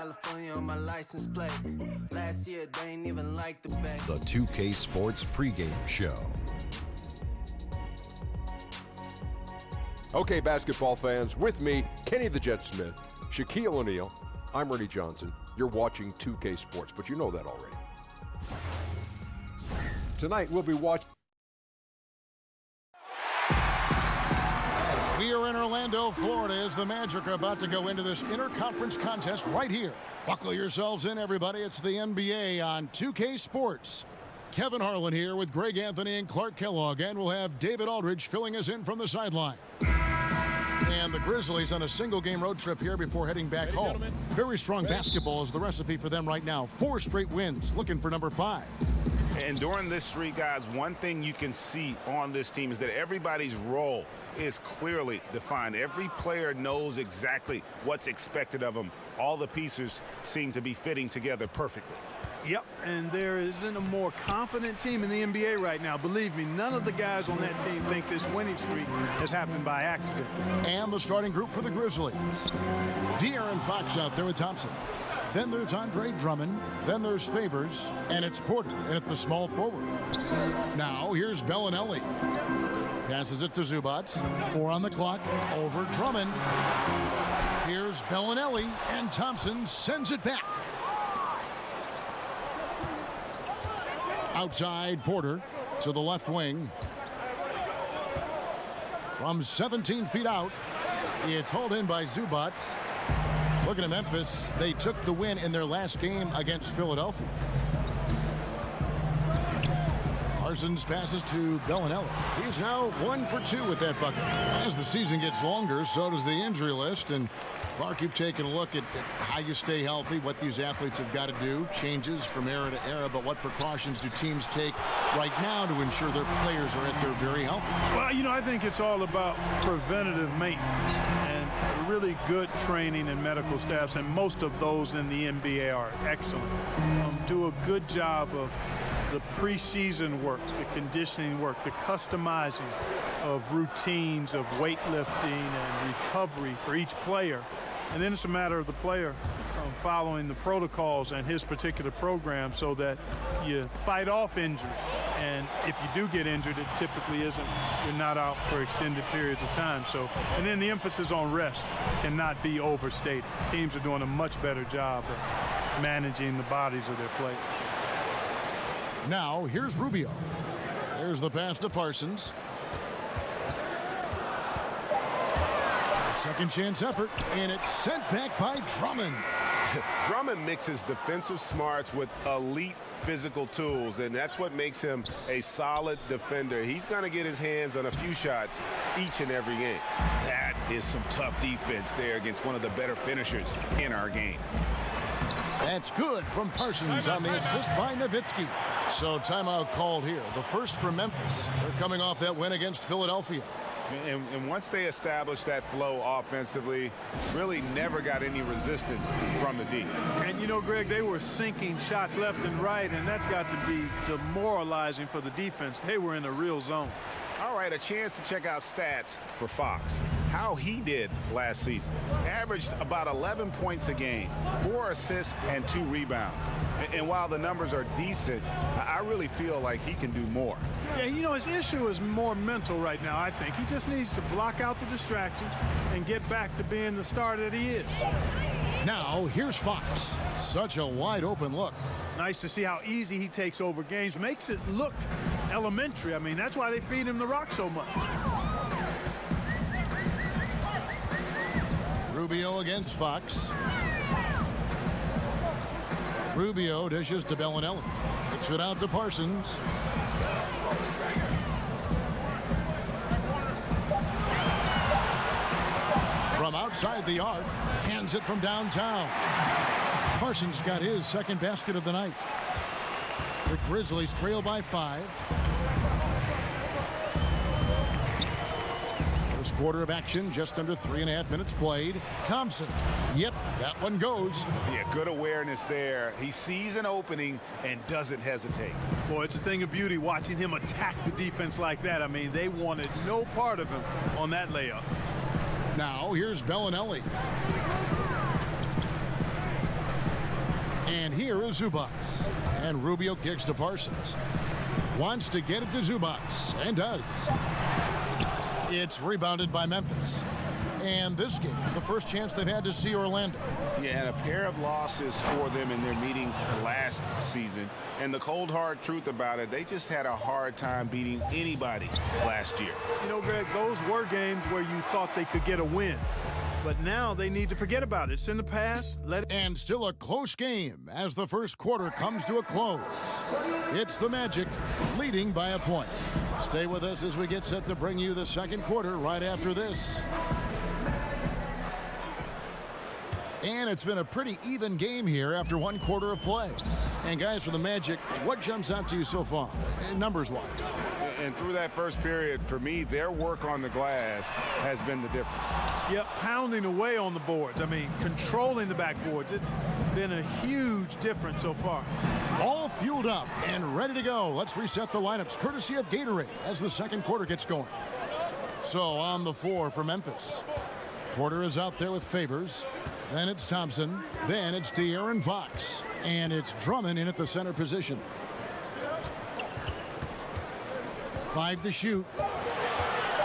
California on my license plate. Last year they ain't even like the bay. The 2K Sports pregame show. Okay, basketball fans, with me, Kenny the Jet Smith, Shaquille O'Neal, I'm Ernie Johnson. You're watching 2K Sports, but you know that already. Tonight, we'll be watching. We are in Orlando, Florida, as the Magic are about to go into this interconference contest right here. Buckle yourselves in, everybody. It's the NBA on 2K Sports. Kevin Harlan here with Greg Anthony and Clark Kellogg, and we'll have David Aldridge filling us in from the sideline. And the Grizzlies on a single-game road trip here before heading back home. Very strong basketball is the recipe for them right now. 4 straight wins, looking for number 5. And during this streak, guys, one thing you can see on this team is that everybody's role is clearly defined. Every player knows exactly what's expected of them. All the pieces seem to be fitting together perfectly. Yep, and there isn't a more confident team in the NBA right now. Believe me, none of the guys on that team think this winning streak has happened by accident. And the starting group for the Grizzlies. De'Aaron Fox out there with Thompson. Then there's Andre Drummond. Then there's Favors. And it's Porter in at the small forward. Now here's Bellinelli. Passes it to Zubac. 4 on the clock. Over Drummond. Here's Bellinelli. And Thompson sends it back. Outside Porter to the left wing. From 17 feet out. It's hauled in by Zubac. Looking at Memphis, they took the win in their last game against Philadelphia. Parsons passes to Bellinelli. He's now 1 for 2 with that bucket. As the season gets longer, so does the injury list. And Clark, keep taking a look at how you stay healthy, what these athletes have got to do, changes from era to era, but what precautions do teams take right now to ensure their players are at their very healthy? Well, you know, I think it's all about preventative maintenance and really good training and medical staffs, and most of those in the NBA are excellent. Do a good job of the preseason work, the conditioning work, the customizing of routines of weightlifting and recovery for each player. And then it's a matter of the player following the protocols and his particular program so that you fight off injury. And if you do get injured, it typically isn't, you're not out for extended periods of time. So, and then the emphasis on rest cannot be overstated. Teams are doing a much better job of managing the bodies of their players. Now, here's Rubio. There's the pass to Parsons. Second chance effort, and it's sent back by Drummond. Drummond mixes defensive smarts with elite physical tools, and that's what makes him a solid defender. He's going to get his hands on a few shots each and every game. That is some tough defense there against one of the better finishers in our game. That's good from Parsons on the assist by Nowitzki. So timeout called here. The first for Memphis. They're coming off that win against Philadelphia. And once they established that flow offensively, really never got any resistance from the D. And you know, Greg, they were sinking shots left and right, and that's got to be demoralizing for the defense. They were in a real zone. All right, a chance to check out stats for Fox. How he did last season. Averaged about 11 points a game, 4 assists and 2 rebounds. And while the numbers are decent, I really feel like he can do more. Yeah, you know, his issue is more mental right now, I think. He just needs to block out the distractions and get back to being the star that he is. Now, here's Fox. Such a wide open look. Nice to see how easy he takes over games. Makes it look elementary. I mean, that's why they feed him the rock so much. Rubio against Fox. Rubio dishes to Bellinelli. Kicks it out to Parsons. From outside the arc, cans it from downtown. Parsons got his second basket of the night. The Grizzlies trail by 5. First quarter of action, just under 3.5 minutes played. Thompson. Yep, that one goes. Yeah, good awareness there. He sees an opening and doesn't hesitate. Boy, it's a thing of beauty watching him attack the defense like that. I mean, they wanted no part of him on that layup. Now, here's Bellinelli. And here is Zubats. And Rubio kicks to Parsons. Wants to get it to Zubats, and does. It's rebounded by Memphis. And this game, the first chance they've had to see Orlando. Yeah, and a pair of losses for them in their meetings last season. And the cold, hard truth about it, they just had a hard time beating anybody last year. You know, Greg, those were games where you thought they could get a win. But now they need to forget about it. It's in the past. And still a close game as the first quarter comes to a close. It's the Magic leading by a point. Stay with us as we get set to bring you the second quarter right after this. And it's been a pretty even game here after one quarter of play. And guys, for the Magic, what jumps out to you so far, numbers-wise? And through that first period, for me, their work on the glass has been the difference. Yep, pounding away on the boards. I mean, controlling the backboards. It's been a huge difference so far. All fueled up and ready to go. Let's reset the lineups, courtesy of Gatorade, as the second quarter gets going. So on the floor for Memphis. Porter is out there with Favors. Then it's Thompson. Then it's De'Aaron Fox. And it's Drummond in at the center position. 5 to shoot.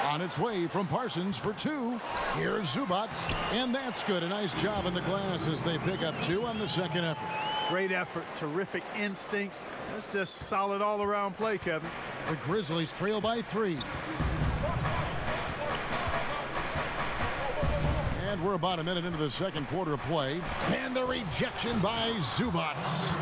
On its way from Parsons for 2. Here's Zubats. And that's good. A nice job in the glass as they pick up 2 on the second effort. Great effort. Terrific instincts. That's just solid all-around play, Kevin. The Grizzlies trail by 3. And we're about a minute into the second quarter of play. And the rejection by Zubats.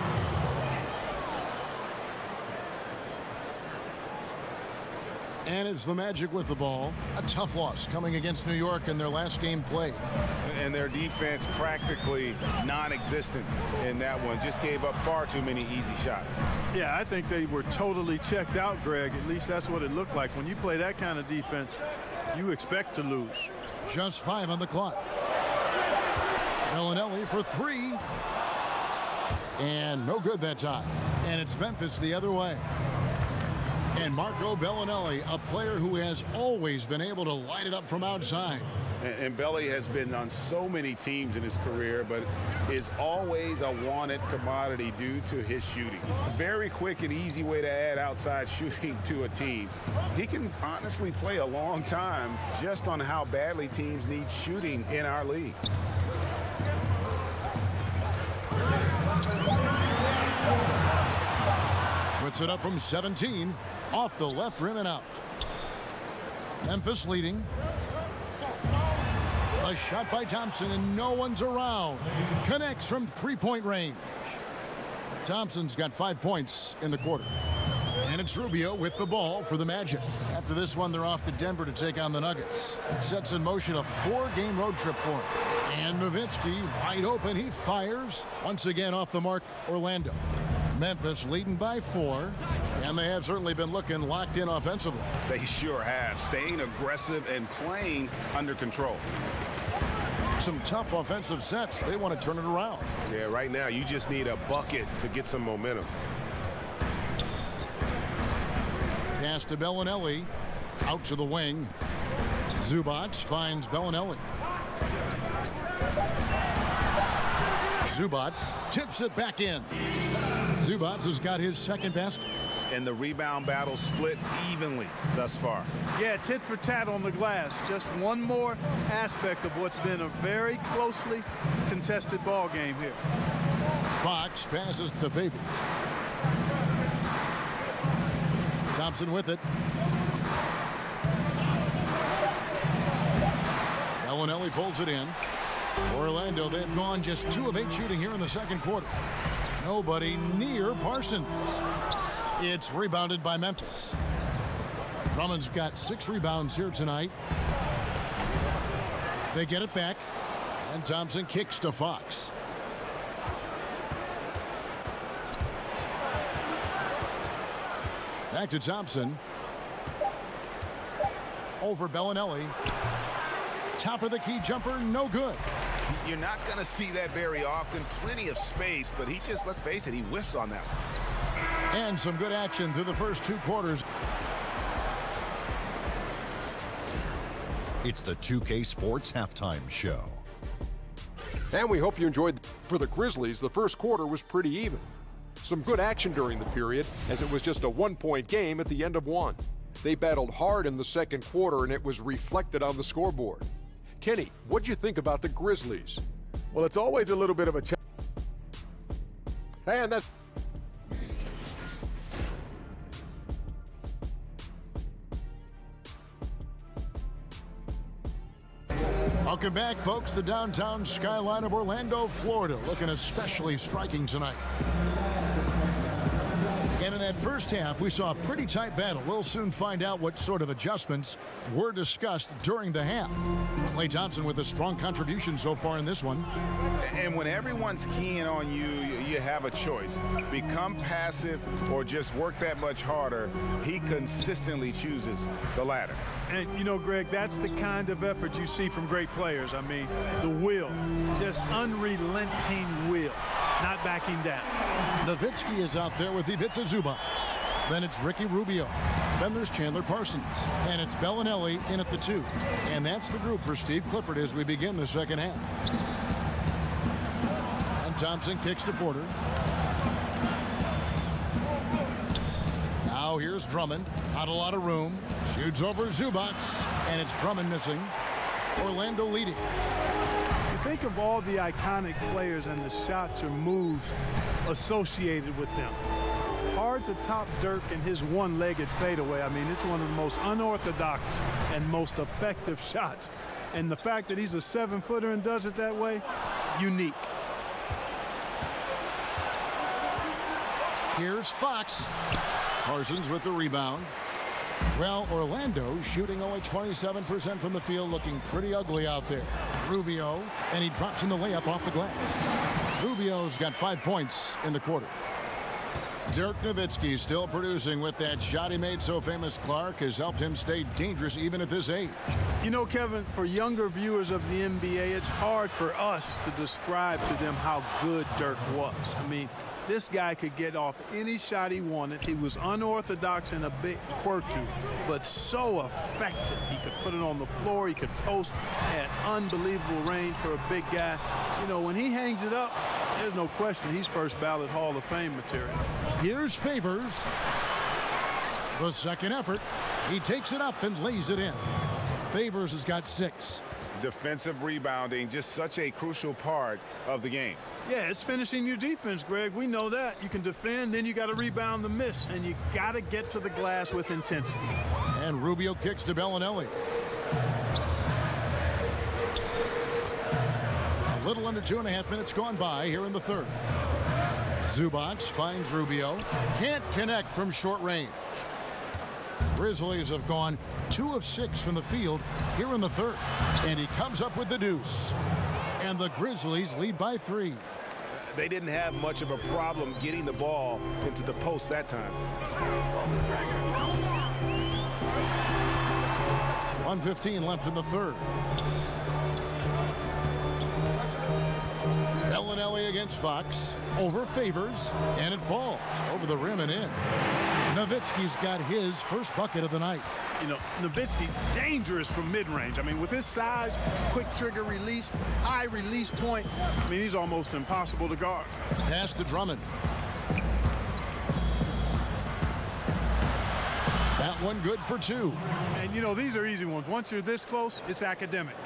And it's the Magic with the ball. A tough loss coming against New York in their last game played. And their defense practically non-existent in that one. Just gave up far too many easy shots. Yeah, I think they were totally checked out, Greg. At least that's what it looked like. When you play that kind of defense, you expect to lose. Just 5 on the clock. Bellinelli for 3. And no good that time. And it's Memphis the other way. And Marco Bellinelli, a player who has always been able to light it up from outside. And Belly has been on so many teams in his career, but is always a wanted commodity due to his shooting. Very quick and easy way to add outside shooting to a team. He can honestly play a long time just on how badly teams need shooting in our league. Puts it up from 17. Off the left rim and out. Memphis leading. A shot by Thompson and no one's around. Connects from three-point range. Thompson's got 5 points in the quarter. And it's Rubio with the ball for the Magic. After this one, they're off to Denver to take on the Nuggets. It sets in motion a 4-game road trip for him. And Nowitzki wide open. He fires. Once again off the mark, Orlando. Memphis leading by 4. And they have certainly been looking locked in offensively. They sure have. Staying aggressive and playing under control. Some tough offensive sets. They want to turn it around. Yeah, right now you just need a bucket to get some momentum. Pass to Bellinelli. Out to the wing. Zubats finds Bellinelli. Zubats tips it back in. Zubats has got his second basket. And the rebound battle split evenly thus far. Yeah, tit for tat on the glass. Just one more aspect of what's been a very closely contested ball game here. Fox passes to Favors. Thompson with it. Bellinelli pulls it in. Orlando, they've gone just 2 of 8 shooting here in the second quarter. Nobody near Parsons. It's rebounded by Memphis. Drummond's got 6 rebounds here tonight. They get it back. And Thompson kicks to Fox. Back to Thompson. Over Bellinelli. Top of the key jumper, no good. You're not going to see that very often. Plenty of space, but he just, let's face it, he whiffs on that one. And some good action through the first 2 quarters. It's the 2K Sports Halftime Show. And we hope you enjoyed For the Grizzlies, the first quarter was pretty even. Some good action during the period, as it was just a one-point game at the end of one. They battled hard in the second quarter, and it was reflected on the scoreboard. Kenny, what'd you think about the Grizzlies? Well, it's always a little bit of a challenge. And that's... Welcome back, folks. The downtown skyline of Orlando, Florida, looking especially striking tonight. And in that first half, we saw a pretty tight battle. We'll soon find out what sort of adjustments were discussed during the half. Klay Thompson with a strong contribution so far in this one. And when everyone's keying on you, you have a choice. Become passive or just work that much harder. He consistently chooses the latter. And, you know, Greg, that's the kind of effort you see from great players. I mean, the will, just unrelenting will, not backing down. Nowitzki is out there with Ivica Zubac. Then it's Ricky Rubio. Then there's Chandler Parsons. And it's Bellinelli in at the 2. And that's the group for Steve Clifford as we begin the second half. And Thompson kicks to Porter. Now here's Drummond. Not a lot of room. Shoots over Zubac. And it's Drummond missing. Orlando leading. You think of all the iconic players and the shots or moves associated with them. Hard to top Dirk in his one-legged fadeaway. I mean, it's one of the most unorthodox and most effective shots. And the fact that he's a 7-footer and does it that way, unique. Here's Fox. Parsons with the rebound. Well, Orlando shooting only 27% from the field, looking pretty ugly out there. Rubio, and he drops in the layup off the glass. Rubio's got 5 points in the quarter. Dirk Nowitzki still producing with that shot he made so famous. Clark has helped him stay dangerous even at this age. You know, Kevin, for younger viewers of the NBA, it's hard for us to describe to them how good Dirk was. I mean, this guy could get off any shot he wanted. He was unorthodox and a bit quirky, but so effective. He could put it on the floor. He could post, had unbelievable range for a big guy. You know, when he hangs it up, there's no question he's first ballot Hall of Fame material. Here's Favors. The second effort. He takes it up and lays it in. Favors has got 6. Defensive rebounding, just such a crucial part of the game. Yeah, it's finishing your defense, Greg. We know that. You can defend, then you got to rebound the miss, and you got to get to the glass with intensity. And Rubio kicks to Bellinelli. A little under 2.5 minutes gone by here in the third. Zubac finds Rubio. Can't connect from short range. Grizzlies have gone 2 of 6 from the field here in the third. And he comes up with the deuce. And the Grizzlies lead by 3. They didn't have much of a problem getting the ball into the post that time. 1:15 left in the third. Bellinelli against Fox. Over Favors. And it falls over the rim and in. Nowitzki's got his first bucket of the night. You know, Nowitzki, dangerous from mid-range. I mean, with his size, quick trigger release, high release point, I mean, he's almost impossible to guard. Pass to Drummond. That one good for 2. And, you know, these are easy ones. Once you're this close, it's academic.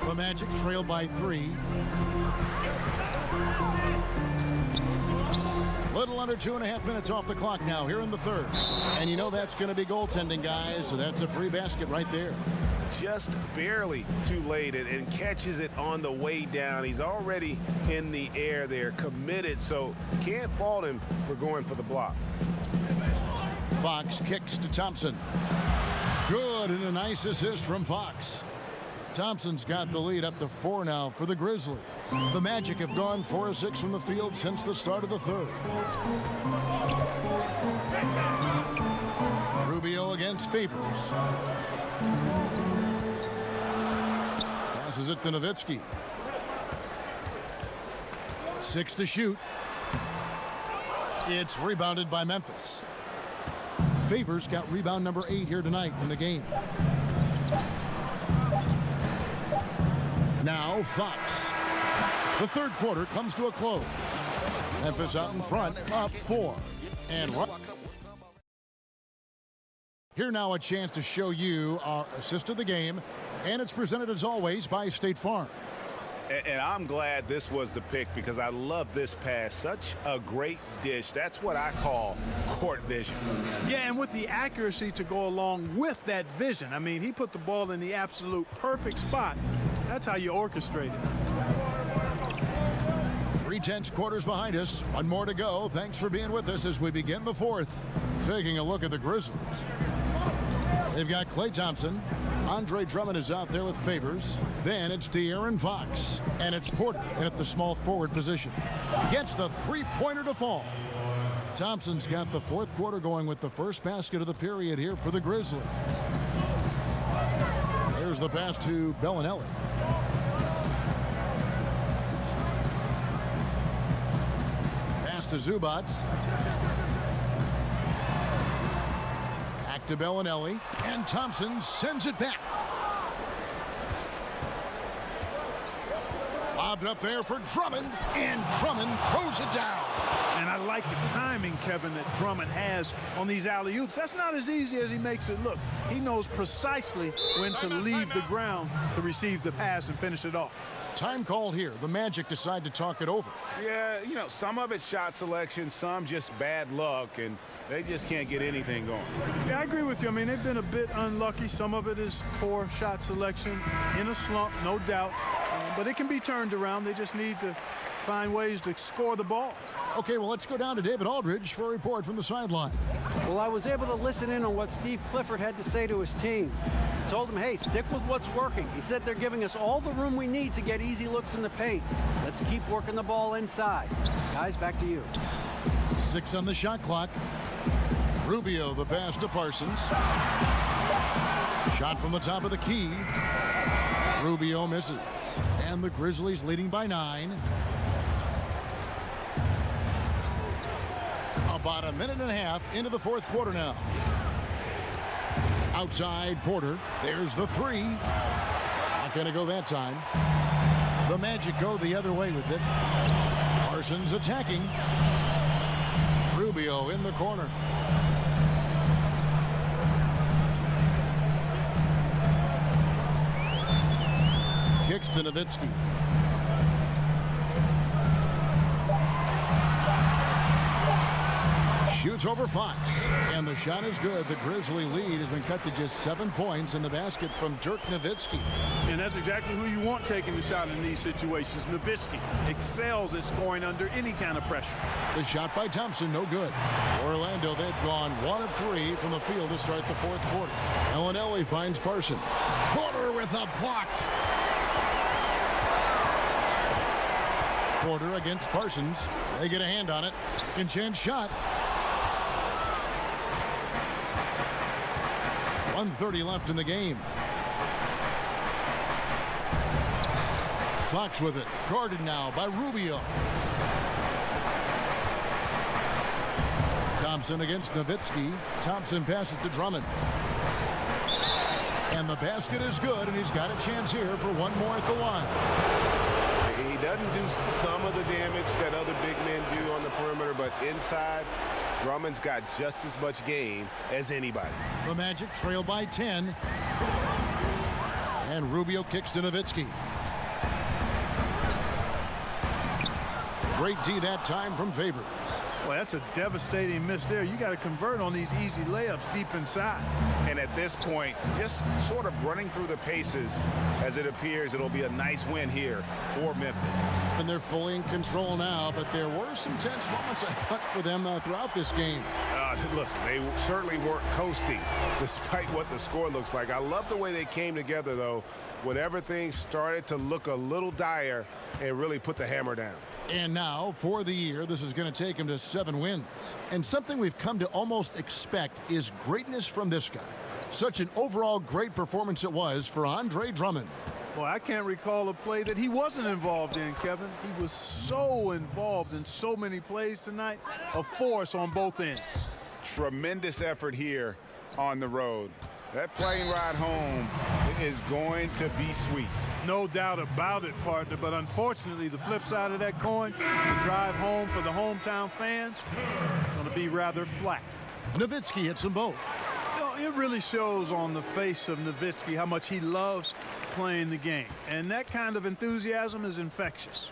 The Magic trail by 3. Little under 2.5 minutes off the clock now here in the third. And you know that's going to be goaltending, guys, so that's a free basket right there. Just barely too late and catches it on the way down. He's already in the air there, committed, so can't fault him for going for the block. Fox kicks to Thompson. Good, and a nice assist from Fox. Thompson's got the lead up to 4 now for the Grizzlies. The Magic have gone 4 of 6 from the field since the start of the third. Rubio against Favors. Passes it to Nowitzki. 6 to shoot. It's rebounded by Memphis. Favors got rebound number 8 here tonight in the game. Now Fox. The third quarter comes to a close. Memphis out in front, up 4. And here now a chance to show you our assist of the game. And it's presented as always by State Farm. And I'm glad this was the pick because I love this pass. Such a great dish. That's what I call court vision. Yeah, and with the accuracy to go along with that vision. I mean, he put the ball in the absolute perfect spot. That's how you orchestrate it. 3/10 quarters behind us. One more to go. Thanks for being with us as we begin the fourth. Taking a look at the Grizzlies. They've got Klay Thompson. Andre Drummond is out there with Favors. Then it's De'Aaron Fox. And it's Porter in at the small forward position. Gets the three-pointer to fall. Thompson's got the fourth quarter going with the first basket of the period here for the Grizzlies. There's the pass to Bellinelli. Pass to Zubac. Back to Bellinelli. And Thompson sends it back. Lobbed up there for Drummond. And Drummond throws it down. And I like the timing, Kevin, that Drummond has on these alley-oops. That's not as easy as he makes it look. He knows precisely when to leave the ground to receive the pass and finish it off. Time called here. The Magic decide to talk it over. Yeah, you know, some of it's shot selection, some just bad luck, and they just can't get anything going. Yeah, I agree with you. I mean, they've been a bit unlucky. Some of it is poor shot selection. In a slump, no doubt. But it can be turned around. They just need to find ways to score the ball. Okay, well, let's go down to David Aldridge for a report from the sideline. Well, I was able to listen in on what Steve Clifford had to say to his team. Told him, hey, stick with what's working. He said they're giving us all the room we need to get easy looks in the paint. Let's keep working the ball inside. Guys, back to you. 6 on the shot clock. Rubio, the pass to Parsons. Shot from the top of the key. Rubio misses. And the Grizzlies leading by 9. About a minute and a half into the fourth quarter now. Outside Porter. There's the three. Not going to go that time. The Magic go the other way with it. Parsons attacking. Rubio in the corner. Kicks to Nowitzki. Shoots over Fox. And the shot is good. The Grizzly lead has been cut to just 7 points in the basket from Dirk Nowitzki. And that's exactly who you want taking the shot in these situations. Nowitzki excels at scoring under any kind of pressure. The shot by Thompson, no good. Orlando, they've gone 1 of 3 from the field to start the fourth quarter. Bellinelli finds Parsons. Porter with a block. Porter against Parsons. They get a hand on it. Second chance shot. 1:30 left in the game. Fox with it. Guarded now by Rubio. Thompson against Nowitzki. Thompson passes to Drummond. And the basket is good, and he's got a chance here for one more at the line. He doesn't do some of the damage that other big men do on the perimeter, but inside, Drummond's got just as much game as anybody. The Magic trail by 10. And Rubio kicks to Nowitzki. Great D that time from Favors. Well, that's a devastating miss there. You got to convert on these easy layups deep inside. And at this point, just sort of running through the paces as it appears it'll be a nice win here for Memphis. And they're fully in control now, but there were some tense moments, I thought, for them throughout this game. Listen, they certainly weren't coasting despite what the score looks like. I love the way they came together, though, when everything started to look a little dire and really put the hammer down. And now, for the year, this is going to take him to 7 wins. And something we've come to almost expect is greatness from this guy. Such an overall great performance it was for Andre Drummond. Boy, I can't recall a play that he wasn't involved in, Kevin. He was so involved in so many plays tonight. A force on both ends. Tremendous effort here on the road. That plane ride home is going to be sweet. No doubt about it, partner, but unfortunately the flip side of that coin, the drive home for the hometown fans, going to be rather flat. Nowitzki hits them both. You know, it really shows on the face of Nowitzki how much he loves playing the game, and that kind of enthusiasm is infectious.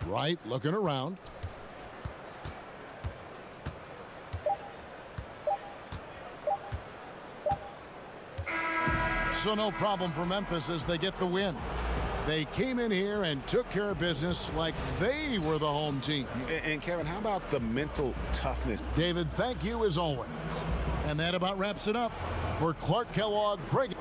Wright looking around. So no problem for Memphis as they get the win. They came in here and took care of business like they were the home team. And Kevin, how about the mental toughness? David, thank you as always. And that about wraps it up for Clark Kellogg. Greg.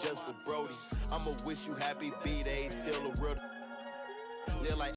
Just for Brody, I'ma wish you happy B-Day till the real. They're like